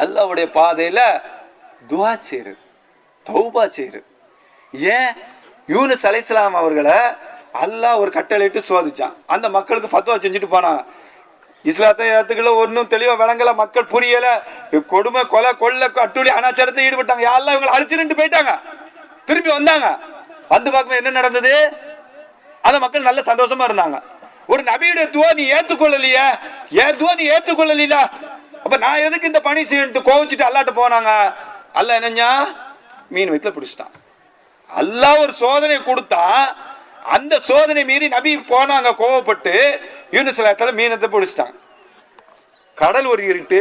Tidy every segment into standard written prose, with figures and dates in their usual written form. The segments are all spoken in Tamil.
அல்லாஹ்வுடைய பாதையில துஆ செய்யுது, தௌபா செய்யுது. ஏன்? யூனுஸ் அலைஹிஸ்ஸலாம் அவர்களை அல்லாஹ் ஒரு கட்டளையிட்டு சோதிச்சான். அந்த மக்களுக்கு ஃபத்வா செஞ்சுட்டு போனாங்க. இஸ்லாத்தை ஏத்துக்கல, ஒன்னும் தெளிவா விளங்கல, மக்கள் புரியல, கொடுமை, கொலை, கொள்ளை, அட்டுழி, அனாச்சாரத்தை ஈடுபட்டாங்க. யாரெல்லாம் இவங்களை அழிச்சுட்டு போயிட்டாங்க. திரும்பி வந்தாங்க. வந்து பார்க்கும்போது என்ன நடந்தது? அந்த மக்கள் நல்ல சந்தோஷமா இருந்தாங்க. ஒரு நபியுடைய துவா நீ ஏத்துக்கொள்ளலையே, ஏன் துவா நீ ஏத்துக்கொள்ளல, அப்ப நான் எதுக்கு இந்த பணி செய்யணும் கோவிச்சுட்டு அல்லாட்ட போனாங்க. அல்லாஹ் என்னஞ்சா மீன் வயிற்றுல பிடிச்சிட்டான். அல்லாஹ் ஒரு சோதனை கொடுத்தா, அந்த சோதனை மீறி நபி போனாங்க கோவப்பட்டு, யூனுஸ் அலைஹிஸ்ஸலாம் மீனத்தை பிடிச்சிட்டாங்க. கடல் ஒரு இருட்டு,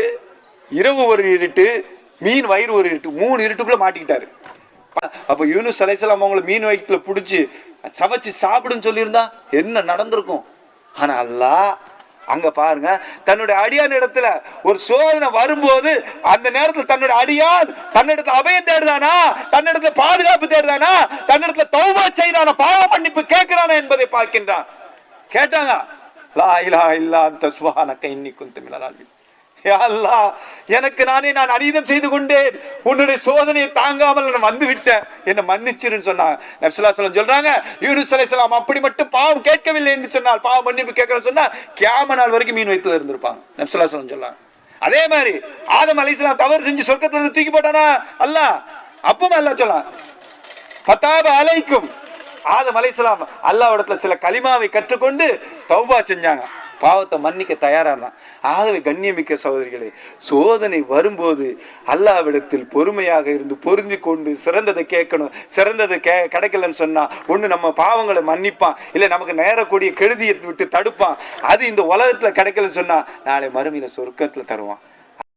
இரவு ஒரு இருட்டு, மீன் வயிறு ஒரு இருட்டு, 3 இருட்டுக்குள்ள மாட்டிக்கிட்டாரு. அப்ப யூனுஸ் அலைஹிஸ்ஸலாம் அவங்களை மீன் வயிற்றுல பிடிச்சி சமைச்சு சாப்பிடுன்னு சொல்லியிருந்தா என்ன நடந்திருக்கும்? ஆனா அல்லாஹ் அங்க பாருங்க, தன்னுடைய அடியான் இடத்துல ஒரு சோதனை வரும்போது அந்த நேரத்தில் தன்னுடைய அடியான் தன்னிடத்துல அபயம் தேடுதானா, தன்னிடத்துல பாதுகாப்பு தேடுதானா, தன்னிடத்துல தௌபா செய்தானா, பாவ மன்னிப்பு கேட்கிறானா என்பதை பார்க்கின்றான். கேட்டாங்க, லா இலாஹ இல்லா அன்த சுப்ஹானக இன்னி குன்து மினல் ஸாலிமீன். யா அல்லாஹ், எனக்கு நானே நான் அநீதம் செய்து கொண்டேன், உன்னுடைய சோதனையை தாங்காமல் நான் வந்து விட்டேன், என்ன மன்னிச்சிருன்னு சொன்னாங்க. நபி ஸல்லல்லாஹு அலைஹி வஸல்லம் சொல்றாங்க, யூனுஸ் அலைஹிஸ்ஸலாம் அப்படி மட்டும் பாவம் கேட்கவில்லை என்று சொன்னால், பாவ மன்னிப்பு கேட்கறன்னு சொன்னா கியாமத் நாள் வரைக்கும் மீன் வயித்துல இருந்திருப்பாங்க. நபி ஸல்லல்லாஹு அலைஹி வஸல்லம் சொல்றாங்க. அதே மாதிரி ஆதம் அலைஹிஸ்ஸலாம் தவறு செஞ்சு சொர்க்கத்துல இருந்து தூக்கி போட்டானா அல்லாஹ்? அப்பவும் அல்லாஹ் சொல்லலாம், ஃபதாப அலைக்கும். ஆதம் அலைஹிஸ்ஸலாம் அல்லாஹ்விடத்துல சில கலிமாவை கற்றுக்கொண்டு தௌபா செஞ்சாங்க, பாவத்தை மன்னிக்க தயாரான. ஆகவே கண்ணியமிக்க சகோதரிகளே, சோதனை வரும்போது அல்லாஹ்விடத்தில் பொறுமையாக இருந்து பொருந்தி கொண்டு சிறந்ததை கேட்கணும். சிறந்தது கிடைக்கலன்னு சொன்னா ஒண்ணு நம்ம பாவங்களை மன்னிப்பான், இல்ல நமக்கு நேரக்கூடிய கெடுதியை விட்டு தடுப்பான். அது இந்த உலகத்துல கிடைக்கலன்னு சொன்னா நாளை மறுமையில சொர்க்கத்துல தருவான்.